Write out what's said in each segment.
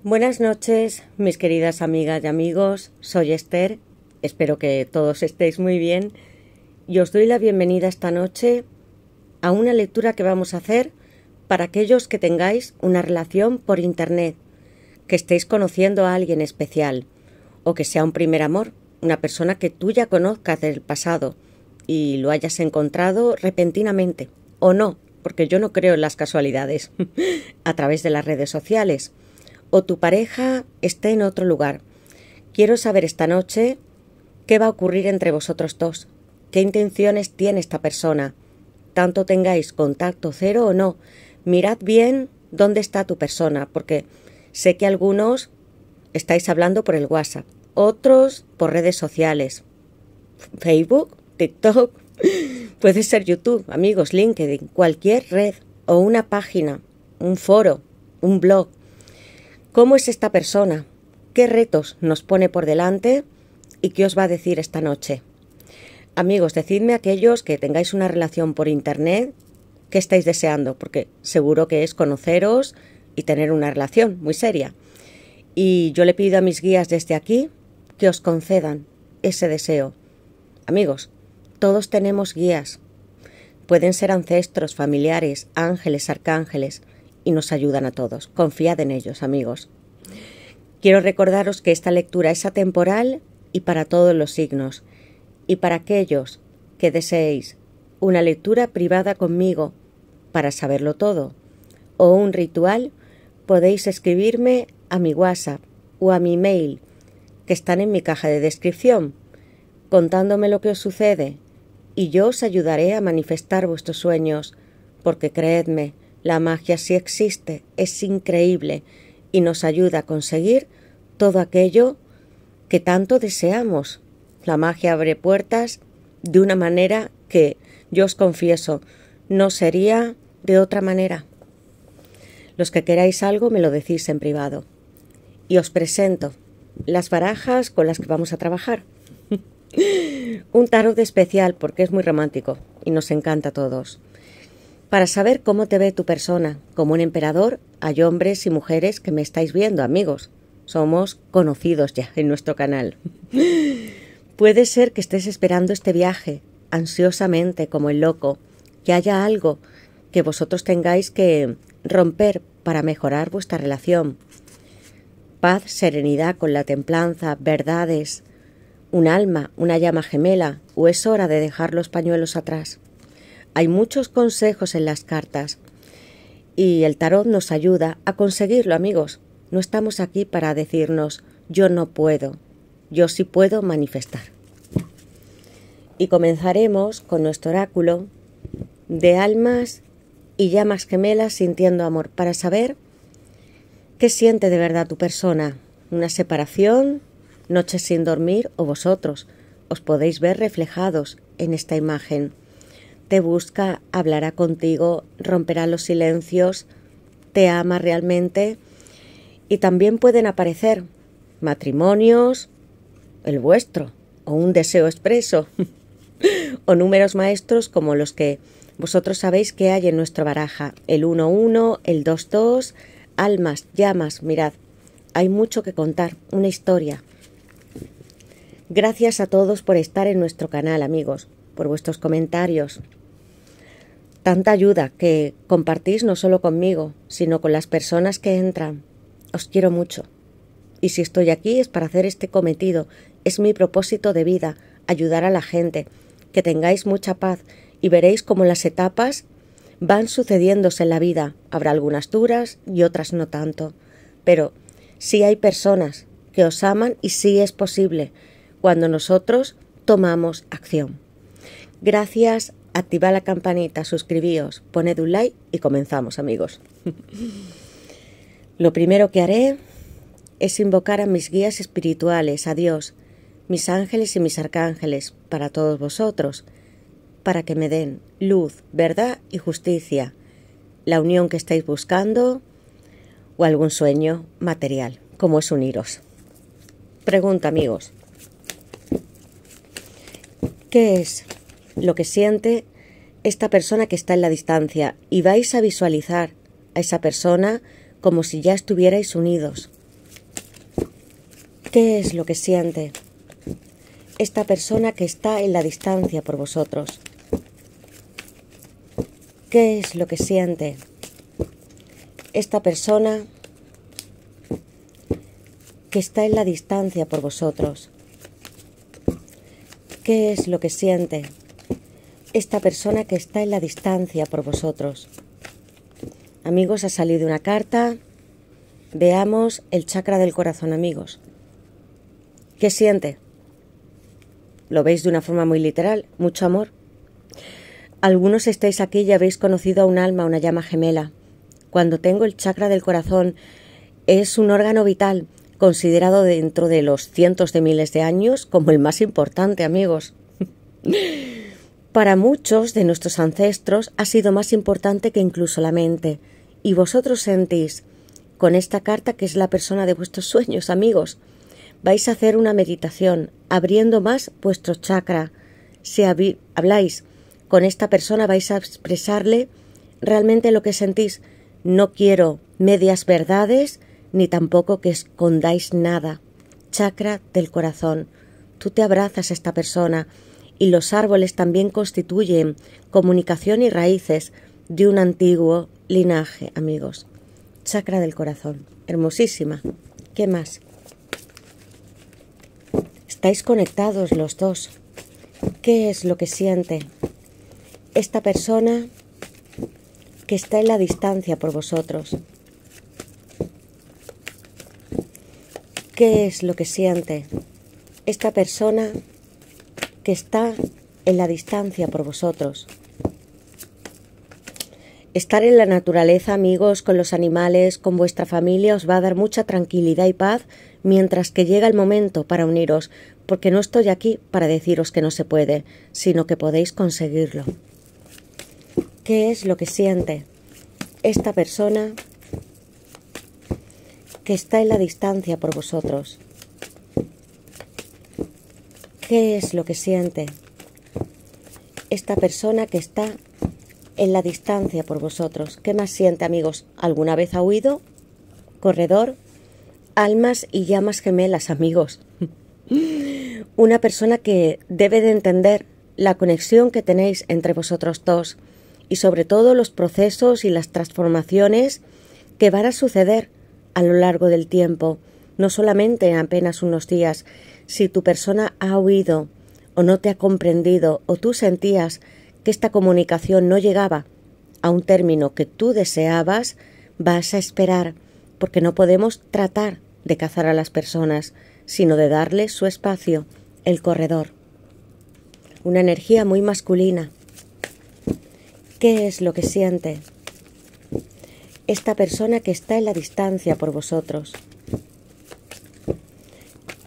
Buenas noches, mis queridas amigas y amigos. Soy Esther. Espero que todos estéis muy bien. Y os doy la bienvenida esta noche a una lectura que vamos a hacer para aquellos que tengáis una relación por internet, que estéis conociendo a alguien especial, o que sea un primer amor, una persona que tú ya conozcas del pasado y lo hayas encontrado repentinamente, o no, porque yo no creo en las casualidades, a través de las redes sociales, o tu pareja esté en otro lugar. Quiero saber esta noche qué va a ocurrir entre vosotros dos, qué intenciones tiene esta persona, tanto tengáis contacto cero o no. Mirad bien dónde está tu persona, porque sé que algunos estáis hablando por el WhatsApp, otros por redes sociales, Facebook, TikTok, puede ser YouTube, amigos, LinkedIn, cualquier red o una página, un foro, un blog. ¿Cómo es esta persona? ¿Qué retos nos pone por delante? ¿Y qué os va a decir esta noche? Amigos, decidme aquellos que tengáis una relación por internet, ¿qué estáis deseando? Porque seguro que es conoceros y tener una relación muy seria. Y yo le pido a mis guías desde aquí que os concedan ese deseo. Amigos, todos tenemos guías. Pueden ser ancestros, familiares, ángeles, arcángeles, y nos ayudan a todos. Confiad en ellos, amigos. Quiero recordaros que esta lectura es atemporal y para todos los signos. Y para aquellos que deseéis una lectura privada conmigo para saberlo todo, o un ritual, podéis escribirme a mi WhatsApp o a mi mail, que están en mi caja de descripción, contándome lo que os sucede, y yo os ayudaré a manifestar vuestros sueños, porque creedme, la magia sí existe, es increíble, y nos ayuda a conseguir todo aquello que tanto deseamos. La magia abre puertas de una manera que, yo os confieso, no sería de otra manera. Los que queráis algo me lo decís en privado. Y os presento las barajas con las que vamos a trabajar. Un tarot especial porque es muy romántico y nos encanta a todos. Para saber cómo te ve tu persona como un emperador, hay hombres y mujeres que me estáis viendo, amigos. Somos conocidos ya en nuestro canal. Puede ser que estés esperando este viaje ansiosamente como el loco, que haya algo que vosotros tengáis que romper para mejorar vuestra relación. Paz, serenidad con la templanza, verdades, un alma, una llama gemela, o es hora de dejar los pañuelos atrás. Hay muchos consejos en las cartas y el tarot nos ayuda a conseguirlo, amigos. No estamos aquí para decirnos yo no puedo, yo sí puedo manifestar. Y comenzaremos con nuestro oráculo de almas y llamas gemelas sintiendo amor para saber qué siente de verdad tu persona. Una separación, noches sin dormir o vosotros os podéis ver reflejados en esta imagen. Te busca, hablará contigo, romperá los silencios, te ama realmente y también pueden aparecer matrimonios, el vuestro, o un deseo expreso, o números maestros como los que vosotros sabéis que hay en nuestra baraja, el 1-1, el 2-2, almas, llamas, mirad, hay mucho que contar, una historia. Gracias a todos por estar en nuestro canal, amigos, por vuestros comentarios. Tanta ayuda que compartís no solo conmigo, sino con las personas que entran. Os quiero mucho. Y si estoy aquí es para hacer este cometido. Es mi propósito de vida, ayudar a la gente. Que tengáis mucha paz y veréis cómo las etapas van sucediéndose en la vida. Habrá algunas duras y otras no tanto. Pero sí hay personas que os aman y sí es posible cuando nosotros tomamos acción. Gracias. Activad la campanita, suscribíos, poned un like y comenzamos, amigos. Lo primero que haré es invocar a mis guías espirituales, a Dios, mis ángeles y mis arcángeles, para todos vosotros, para que me den luz, verdad y justicia, la unión que estáis buscando o algún sueño material, como es uniros. Pregunta, amigos, ¿qué es lo que siente esta persona que está en la distancia? Y vais a visualizar a esa persona como si ya estuvierais unidos. ¿Qué es lo que siente esta persona que está en la distancia por vosotros? ¿Qué es lo que siente esta persona que está en la distancia por vosotros? ¿Qué es lo que siente esta persona que está en la distancia por vosotros? Amigos, ha salido una carta. Veamos el chakra del corazón, amigos. ¿Qué siente? Lo veis de una forma muy literal, mucho amor. Algunos estáis aquí y habéis conocido a un alma, una llama gemela. Cuando tengo el chakra del corazón, es un órgano vital, considerado dentro de los cientos de miles de años como el más importante, amigos. Para muchos de nuestros ancestros ha sido más importante que incluso la mente. Y vosotros sentís, con esta carta, que es la persona de vuestros sueños, amigos. Vais a hacer una meditación, abriendo más vuestro chakra. Si habláis con esta persona, vais a expresarle realmente lo que sentís. No quiero medias verdades, ni tampoco que escondáis nada. Chakra del corazón. Tú te abrazas a esta persona y los árboles también constituyen comunicación y raíces de un antiguo linaje, amigos. Chakra del corazón. Hermosísima. ¿Qué más? Estáis conectados los dos. ¿Qué es lo que siente esta persona que está en la distancia por vosotros? ¿Qué es lo que siente esta persona que está en la distancia por vosotros? Estar en la naturaleza, amigos, con los animales, con vuestra familia, os va a dar mucha tranquilidad y paz mientras que llega el momento para uniros, porque no estoy aquí para deciros que no se puede, sino que podéis conseguirlo. ¿Qué es lo que siente esta persona que está en la distancia por vosotros? ¿Qué es lo que siente esta persona que está en la distancia por vosotros? ¿Qué más siente, amigos? ¿Alguna vez ha huido? Corredor, almas y llamas gemelas, amigos. Una persona que debe de entender la conexión que tenéis entre vosotros dos y sobre todo los procesos y las transformaciones que van a suceder a lo largo del tiempo, no solamente en apenas unos días. Si tu persona ha huido o no te ha comprendido o tú sentías que esta comunicación no llegaba a un término que tú deseabas, vas a esperar, porque no podemos tratar de cazar a las personas, sino de darles su espacio, el corredor. Una energía muy masculina. ¿Qué es lo que siente esta persona que está en la distancia por vosotros?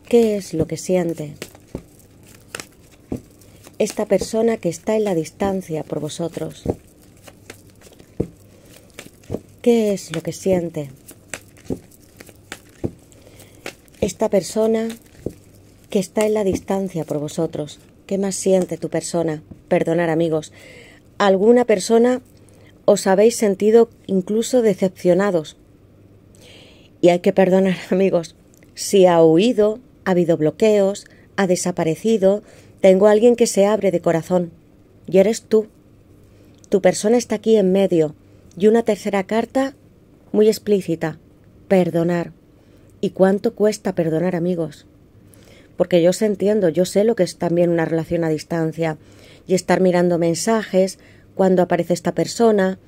¿Qué es lo que siente esta persona que está en la distancia por vosotros? ¿Qué es lo que siente esta persona que está en la distancia por vosotros? ¿Qué más siente tu persona? Perdonar, amigos. ¿Alguna persona os habéis sentido incluso decepcionados? Y hay que perdonar, amigos. Si ha huido, ha habido bloqueos, ha desaparecido, tengo a alguien que se abre de corazón. Y eres tú. Tu persona está aquí en medio. Y una tercera carta muy explícita. Perdonar. ¿Y cuánto cuesta perdonar, amigos? Porque yo os entiendo, yo sé lo que es también una relación a distancia. Y estar mirando mensajes, cuando aparece esta persona,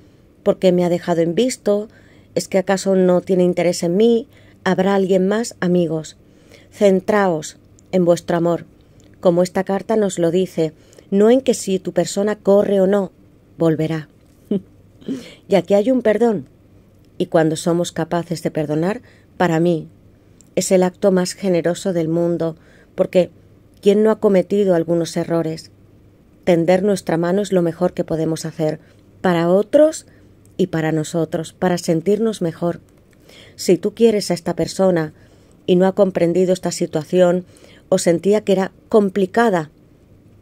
porque me ha dejado en visto, es que acaso no tiene interés en mí, habrá alguien más, amigos. Centraos en vuestro amor, como esta carta nos lo dice, no en que si tu persona corre o no, volverá. Y aquí hay un perdón, y cuando somos capaces de perdonar, para mí, es el acto más generoso del mundo, porque ¿quién no ha cometido algunos errores? Tender nuestra mano es lo mejor que podemos hacer para otros y para nosotros, para sentirnos mejor. Si tú quieres a esta persona y no ha comprendido esta situación o sentía que era complicada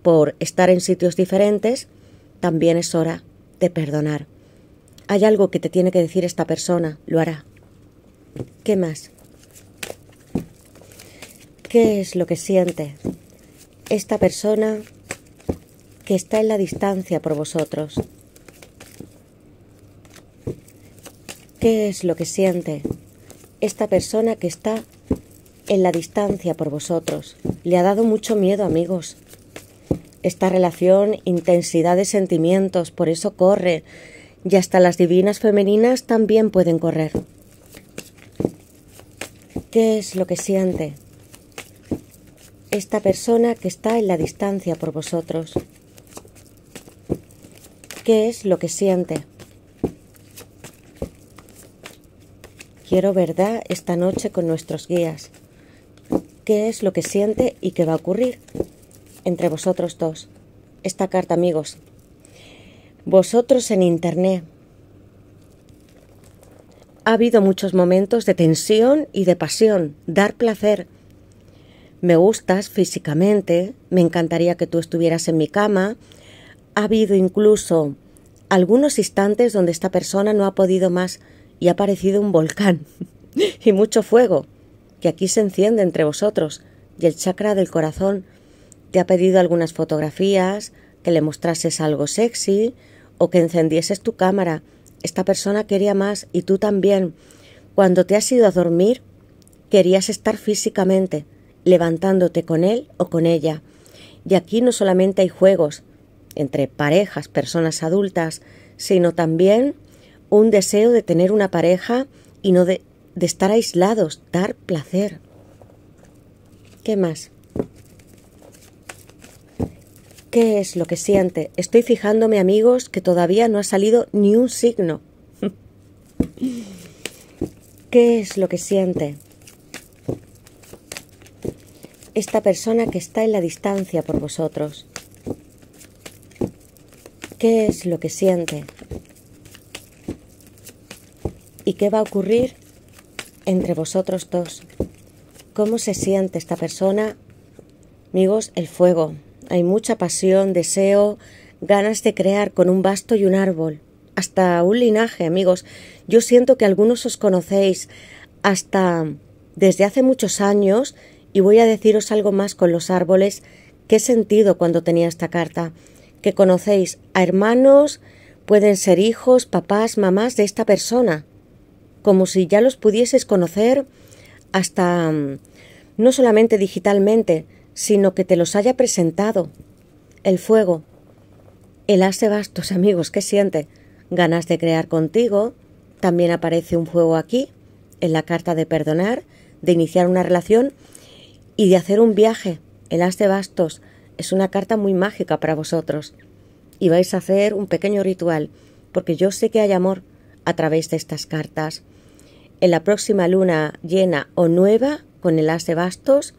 por estar en sitios diferentes, también es hora de perdonar. Hay algo que te tiene que decir esta persona, lo hará. ¿Qué más? ¿Qué es lo que siente esta persona que está en la distancia por vosotros? ¿Qué es lo que siente esta persona que está en la distancia por vosotros? Le ha dado mucho miedo, amigos. Esta relación, intensidad de sentimientos, por eso corre. Y hasta las divinas femeninas también pueden correr. ¿Qué es lo que siente esta persona que está en la distancia por vosotros? ¿Qué es lo que siente? Quiero verdad esta noche con nuestros guías. ¿Qué es lo que siente y qué va a ocurrir entre vosotros dos? Esta carta, amigos. Vosotros en internet. Ha habido muchos momentos de tensión y de pasión, dar placer. Me gustas físicamente, me encantaría que tú estuvieras en mi cama. Ha habido incluso algunos instantes donde esta persona no ha podido más y ha aparecido un volcán y mucho fuego que aquí se enciende entre vosotros, y el chakra del corazón te ha pedido algunas fotografías, que le mostrases algo sexy o que encendieses tu cámara. Esta persona quería más y tú también. Cuando te has ido a dormir, querías estar físicamente, levantándote con él o con ella. Y aquí no solamente hay juegos entre parejas, personas adultas, sino también un deseo de tener una pareja y no de estar aislados, dar placer. ¿Qué más? ¿Qué es lo que siente? Estoy fijándome, amigos, que todavía no ha salido ni un signo. ¿Qué es lo que siente esta persona que está en la distancia por vosotros? ¿Qué es lo que siente? ¿Y qué va a ocurrir entre vosotros dos? ¿Cómo se siente esta persona? Amigos, el fuego. Hay mucha pasión, deseo, ganas de crear con un basto y un árbol. Hasta un linaje, amigos. Yo siento que algunos os conocéis hasta desde hace muchos años, y voy a deciros algo más con los árboles que he sentido cuando tenía esta carta. Que conocéis a hermanos, pueden ser hijos, papás, mamás de esta persona. Como si ya los pudieses conocer hasta no solamente digitalmente, sino que te los haya presentado. El fuego. El as de bastos, amigos, ¿qué siente? Ganas de crear contigo. También aparece un fuego aquí, en la carta de perdonar, de iniciar una relación y de hacer un viaje. El as de bastos es una carta muy mágica para vosotros. Y vais a hacer un pequeño ritual, porque yo sé que hay amor a través de estas cartas. En la próxima luna llena o nueva, con el as de bastos,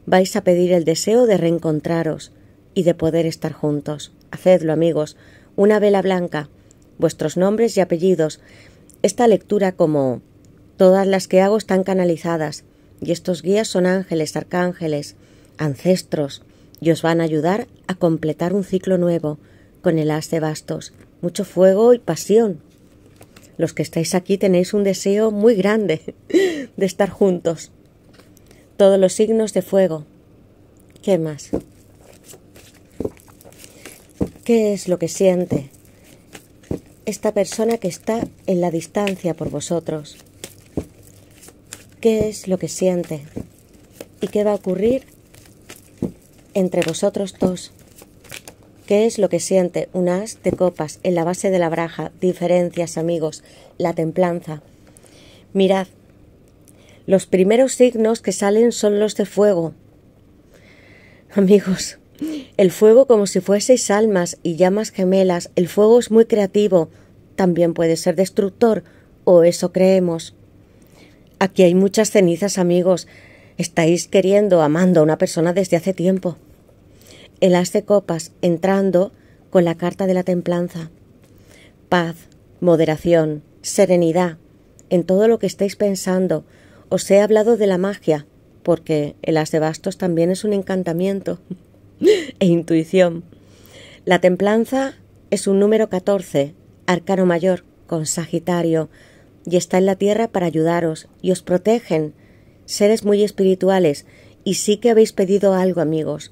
vais a pedir el deseo de reencontraros y de poder estar juntos. Hacedlo, amigos. Una vela blanca, vuestros nombres y apellidos. Esta lectura, como todas las que hago, están canalizadas, y estos guías son ángeles, arcángeles, ancestros, y os van a ayudar a completar un ciclo nuevo con el as de bastos. Mucho fuego y pasión. Los que estáis aquí tenéis un deseo muy grande de estar juntos. Todos los signos de fuego. ¿Qué más? ¿Qué es lo que siente esta persona que está en la distancia por vosotros? ¿Qué es lo que siente? ¿Y qué va a ocurrir entre vosotros dos? ¿Qué es lo que siente? Un as de copas en la base de la baraja. Diferencias, amigos. La templanza. Mirad. Los primeros signos que salen son los de fuego. Amigos, el fuego como si fueseis almas y llamas gemelas. El fuego es muy creativo. También puede ser destructor, o eso creemos. Aquí hay muchas cenizas, amigos. Estáis queriendo, amando a una persona desde hace tiempo. El as de copas entrando con la carta de la templanza. Paz, moderación, serenidad en todo lo que estáis pensando. Os he hablado de la magia, porque el as de bastos también es un encantamiento e intuición. La templanza es un número 14, arcano mayor, con Sagitario, y está en la tierra para ayudaros, y os protegen, seres muy espirituales, Y sí que habéis pedido algo, amigos,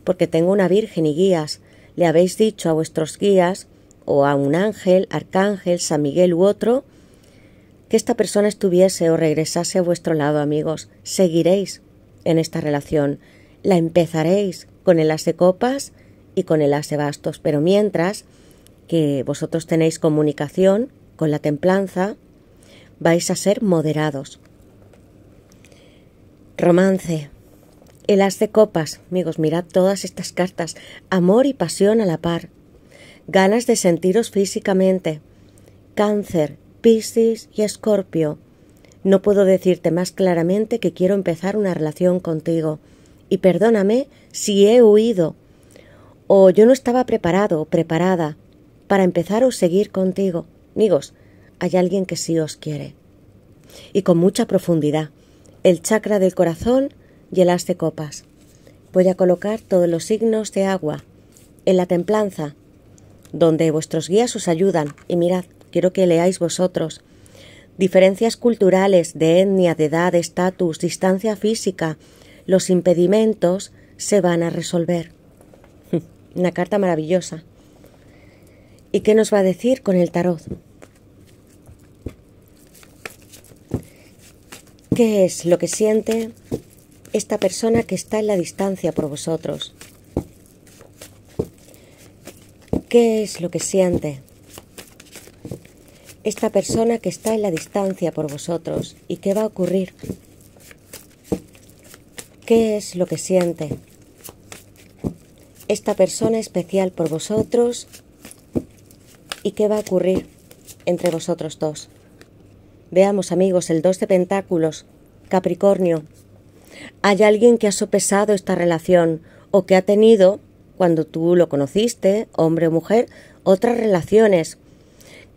porque tengo una virgen y guías. Le habéis dicho a vuestros guías, o a un ángel, arcángel, San Miguel u otro, que esta persona estuviese o regresase a vuestro lado, amigos. Seguiréis en esta relación. La empezaréis con el as de copas y con el as de bastos, pero mientras que vosotros tenéis comunicación con la templanza, vais a ser moderados. Romance. El as de copas, amigos, mirad todas estas cartas. Amor y pasión a la par. Ganas de sentiros físicamente. Cáncer, Piscis y Escorpio. No puedo decirte más claramente que quiero empezar una relación contigo. Y perdóname si he huido o yo no estaba preparado o preparada para empezar o seguir contigo. Amigos, hay alguien que sí os quiere. Y con mucha profundidad. El chakra del corazón y el as de copas. Voy a colocar todos los signos de agua en la templanza, donde vuestros guías os ayudan. Y mirad, quiero que leáis vosotros. Diferencias culturales, de etnia, de edad, de estatus, distancia física, los impedimentos se van a resolver. Una carta maravillosa. ¿Y qué nos va a decir con el tarot? ¿Qué es lo que siente esta persona que está en la distancia por vosotros? ¿Qué es lo que siente esta persona que está en la distancia por vosotros? ¿Y qué va a ocurrir? ¿Qué es lo que siente esta persona especial por vosotros? ¿Y qué va a ocurrir entre vosotros dos? Veamos, amigos, el 2 de Pentáculos, Capricornio. Hay alguien que ha sopesado esta relación o que ha tenido, cuando tú lo conociste, hombre o mujer, otras relaciones.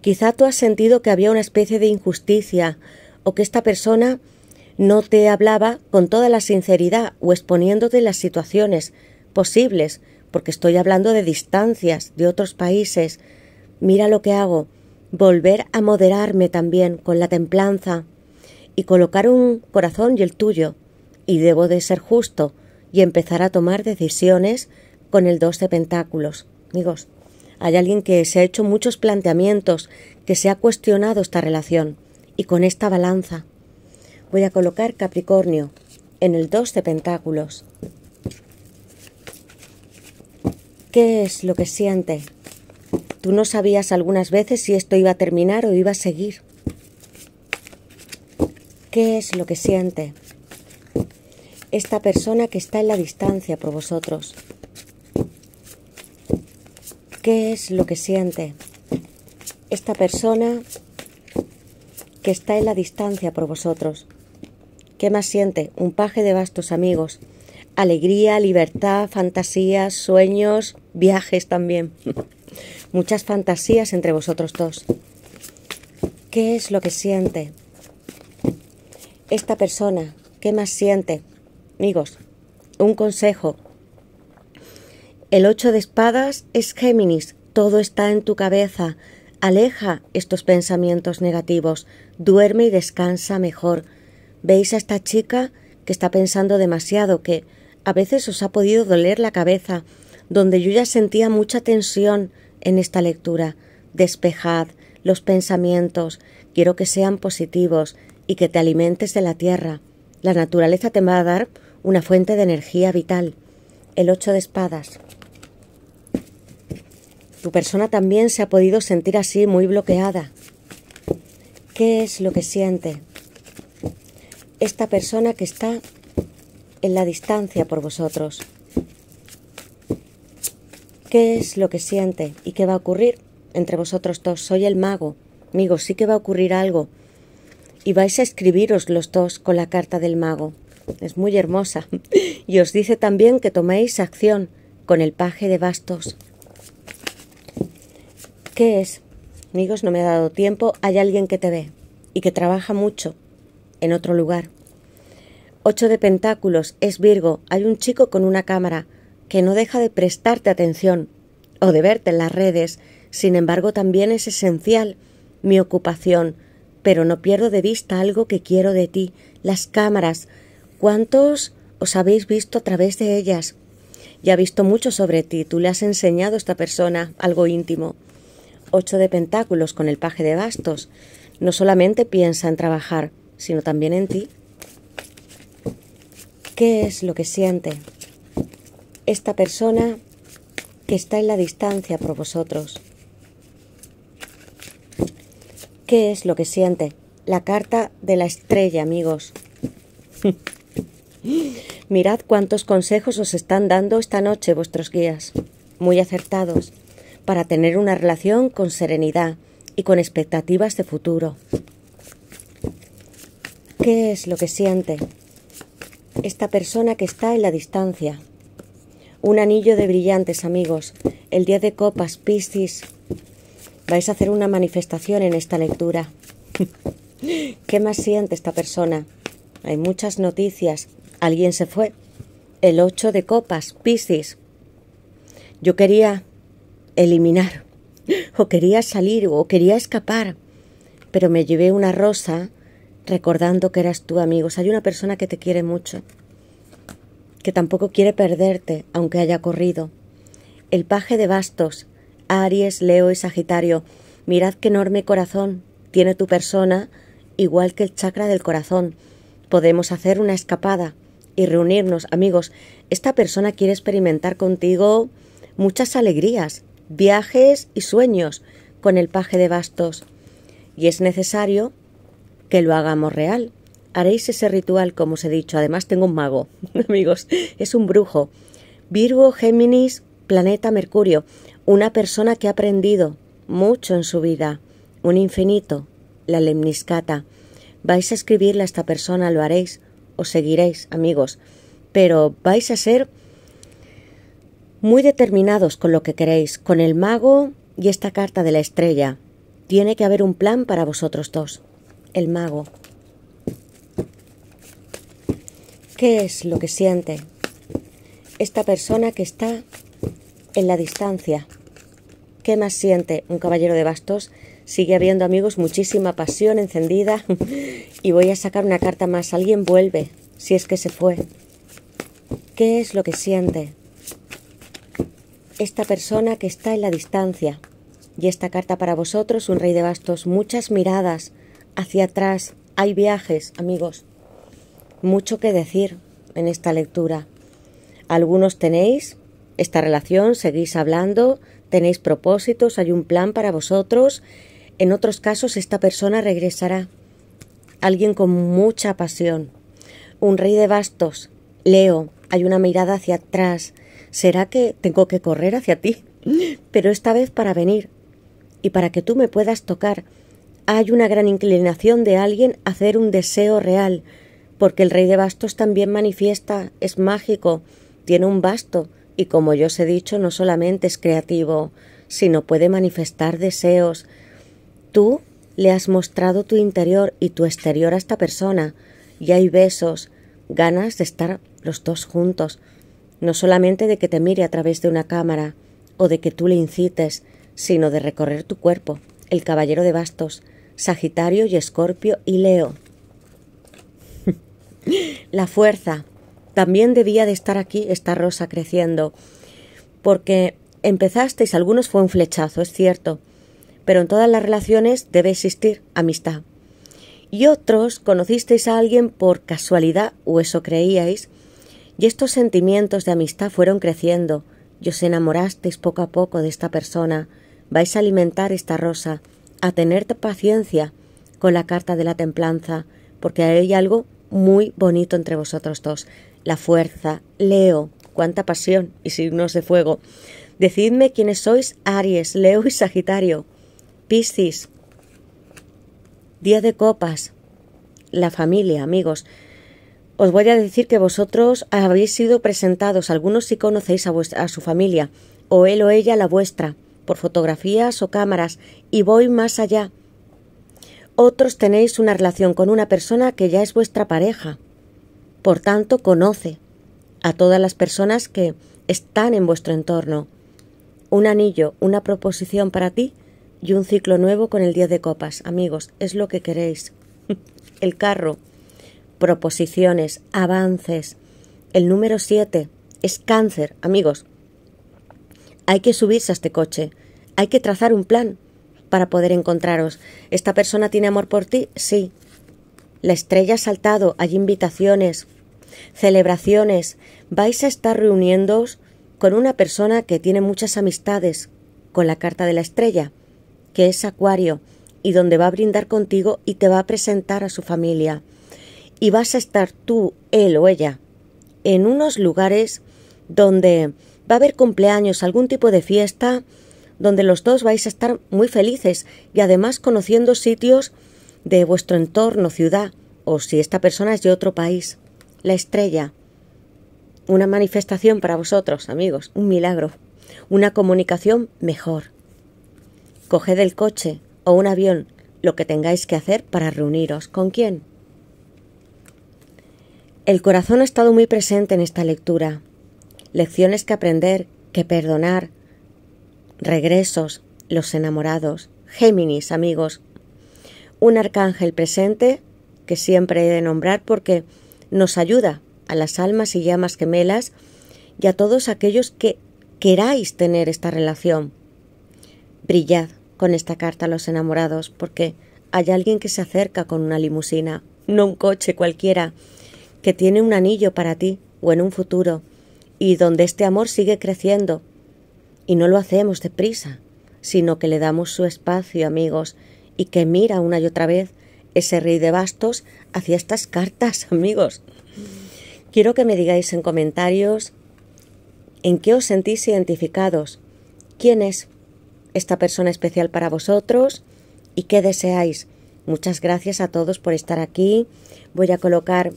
Quizá tú has sentido que había una especie de injusticia o que esta persona no te hablaba con toda la sinceridad o exponiéndote las situaciones posibles, porque estoy hablando de distancias, de otros países. Mira lo que hago. Volver a moderarme también con la templanza y colocar un corazón y el tuyo. Y debo de ser justo y empezar a tomar decisiones con el 2 de Pentáculos. Amigos, hay alguien que se ha hecho muchos planteamientos, que se ha cuestionado esta relación. Y con esta balanza voy a colocar Capricornio en el 2 de Pentáculos. ¿Qué es lo que siente? Tú no sabías algunas veces si esto iba a terminar o iba a seguir. ¿Qué es lo que siente esta persona que está en la distancia por vosotros? ¿Qué es lo que siente esta persona que está en la distancia por vosotros? ¿Qué más siente? Un paje de bastos, amigos. Alegría, libertad, fantasías, sueños, viajes también. Muchas fantasías entre vosotros dos. ¿Qué es lo que siente esta persona? ¿Qué más siente? Amigos, un consejo. El 8 de espadas es Géminis. Todo está en tu cabeza. Aleja estos pensamientos negativos. Duerme y descansa mejor. ¿Veis a esta chica que está pensando demasiado, que a veces os ha podido doler la cabeza, donde yo ya sentía mucha tensión en esta lectura? Despejad los pensamientos, quiero que sean positivos y que te alimentes de la tierra. La naturaleza te va a dar una fuente de energía vital. El 8 de espadas. Tu persona también se ha podido sentir así, muy bloqueada. ¿Qué es lo que siente esta persona que está en la distancia por vosotros? ¿Qué es lo que siente y qué va a ocurrir entre vosotros dos? Soy el mago. Amigos, sí que va a ocurrir algo. Y vais a escribiros los dos con la carta del mago. Es muy hermosa. Y os dice también que toméis acción con el paje de bastos. ¿Qué es? Amigos, no me ha dado tiempo. Hay alguien que te ve y que trabaja mucho en otro lugar. 8 de Pentáculos es Virgo. Hay un chico con una cámara que no deja de prestarte atención o de verte en las redes. Sin embargo, también es esencial mi ocupación, pero no pierdo de vista algo que quiero de ti. Las cámaras. ¿Cuántos os habéis visto a través de ellas y ha visto mucho sobre ti. Tú le has enseñado a esta persona algo íntimo. 8 de pentáculos con el paje de bastos. No solamente piensa en trabajar, sino también en ti. ¿Qué es lo que siente esta persona que está en la distancia por vosotros? ¿Qué es lo que siente? La carta de la estrella, amigos. Mirad cuántos consejos os están dando esta noche vuestros guías, muy acertados, para tener una relación con serenidad y con expectativas de futuro. ¿Qué es lo que siente esta persona que está en la distancia? Un anillo de brillantes, amigos. El 10 de copas, Piscis. Vais a hacer una manifestación en esta lectura. ¿Qué más siente esta persona? Hay muchas noticias. Alguien se fue. El 8 de copas, Piscis. Yo quería eliminar, o quería salir, o quería escapar, pero me llevé una rosa recordando que eras tú, amigos. Hay una persona que te quiere mucho, que tampoco quiere perderte, aunque haya corrido. El paje de bastos, Aries, Leo y Sagitario. Mirad qué enorme corazón tiene tu persona, igual que el chakra del corazón. Podemos hacer una escapada y reunirnos, amigos. Esta persona quiere experimentar contigo muchas alegrías, viajes y sueños con el paje de bastos. Y es necesario que lo hagamos real. Haréis ese ritual, como os he dicho. Además tengo un mago, amigos. Es un brujo. Virgo, Géminis, planeta Mercurio. Una persona que ha aprendido mucho en su vida. Un infinito, la lemniscata. Vais a escribirle a esta persona, lo haréis. Os seguiréis, amigos. Pero vais a ser muy determinados con lo que queréis. Con el mago y esta carta de la estrella. Tiene que haber un plan para vosotros dos. El mago. ¿Qué es lo que siente esta persona que está en la distancia? ¿Qué más siente? Un caballero de bastos. Sigue habiendo, amigos, muchísima pasión encendida. Y voy a sacar una carta más. Alguien vuelve, si es que se fue. ¿Qué es lo que siente esta persona que está en la distancia? Y esta carta para vosotros, un rey de bastos. Muchas miradas hacia atrás. Hay viajes, amigos. Mucho que decir en esta lectura. Algunos tenéis esta relación, seguís hablando, tenéis propósitos, hay un plan para vosotros. En otros casos esta persona regresará. Alguien con mucha pasión. Un rey de bastos. Leo, hay una mirada hacia atrás. ¿Será que tengo que correr hacia ti? Pero esta vez para venir y para que tú me puedas tocar. Hay una gran inclinación de alguien a hacer un deseo real, porque el rey de bastos también manifiesta, es mágico, tiene un basto y, como yo os he dicho, no solamente es creativo, sino puede manifestar deseos. Tú le has mostrado tu interior y tu exterior a esta persona y hay besos, ganas de estar los dos juntos, no solamente de que te mire a través de una cámara o de que tú le incites, sino de recorrer tu cuerpo. El caballero de bastos, Sagitario y Escorpio y Leo. La fuerza. También debía de estar aquí esta rosa creciendo, porque empezasteis, algunos fue un flechazo, es cierto, pero en todas las relaciones debe existir amistad. Y otros conocisteis a alguien por casualidad, o eso creíais, y estos sentimientos de amistad fueron creciendo, y os enamorasteis poco a poco de esta persona. Vais a alimentar esta rosa, a tener paciencia con la carta de la templanza, porque hay algo muy bonito entre vosotros dos. La fuerza. Leo, cuánta pasión y signos de fuego. Decidme quiénes sois. Aries, Leo y Sagitario. Piscis. 10 de copas. La familia, amigos. Os voy a decir que vosotros habéis sido presentados. Algunos sí conocéis a su familia, o él o ella la vuestra, por fotografías o cámaras, y voy más allá. Otros tenéis una relación con una persona que ya es vuestra pareja. Por tanto, conoce a todas las personas que están en vuestro entorno. Un anillo, una proposición para ti y un ciclo nuevo con el 10 de copas. Amigos, es lo que queréis. El carro, proposiciones, avances, El número 7 es Cáncer, amigos. Hay que subirse a este coche, hay que trazar un plan para poder encontraros. ¿Esta persona tiene amor por ti? Sí. La estrella ha saltado, hay invitaciones, celebraciones. Vais a estar reuniéndoos con una persona que tiene muchas amistades, con la carta de la estrella, que es Acuario, y donde va a brindar contigo y te va a presentar a su familia. Y vas a estar tú, él o ella, en unos lugares donde va a haber cumpleaños, algún tipo de fiesta, donde los dos vais a estar muy felices y además conociendo sitios de vuestro entorno, ciudad, o si esta persona es de otro país. La estrella, una manifestación para vosotros, amigos, un milagro, una comunicación mejor. Coged el coche o un avión, lo que tengáis que hacer para reuniros. ¿Con quién? El corazón ha estado muy presente en esta lectura. Lecciones que aprender, que perdonar, regresos, los enamorados, Géminis, amigos. Un arcángel presente que siempre he de nombrar porque nos ayuda a las almas y llamas gemelas y a todos aquellos que queráis tener esta relación. Brillad con esta carta a los enamorados porque hay alguien que se acerca con una limusina, no un coche cualquiera, que tiene un anillo para ti o en un futuro y donde este amor sigue creciendo. Y no lo hacemos deprisa, sino que le damos su espacio, amigos, y que mira una y otra vez ese rey de bastos hacia estas cartas, amigos. Quiero que me digáis en comentarios en qué os sentís identificados, quién es esta persona especial para vosotros y qué deseáis. Muchas gracias a todos por estar aquí. Voy a colocar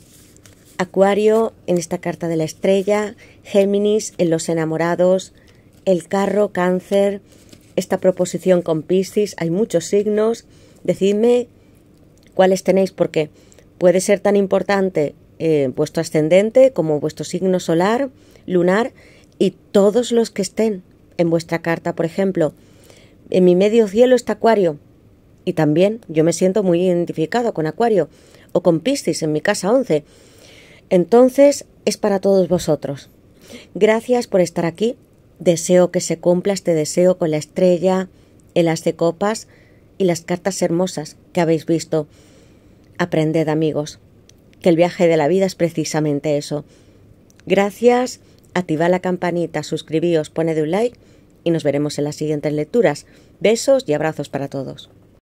Acuario en esta carta de la estrella, Géminis en los enamorados, el carro, Cáncer, esta proposición con Piscis. Hay muchos signos. Decidme cuáles tenéis porque puede ser tan importante vuestro ascendente como vuestro signo solar, lunar y todos los que estén en vuestra carta. Por ejemplo, en mi medio cielo está Acuario y también yo me siento muy identificado con Acuario o con Piscis en mi casa 11. Entonces es para todos vosotros. Gracias por estar aquí. Deseo que se cumpla este deseo con la estrella, el as de copas y las cartas hermosas que habéis visto. Aprended, amigos, que el viaje de la vida es precisamente eso. Gracias, activad la campanita, suscribíos, poned un like y nos veremos en las siguientes lecturas. Besos y abrazos para todos.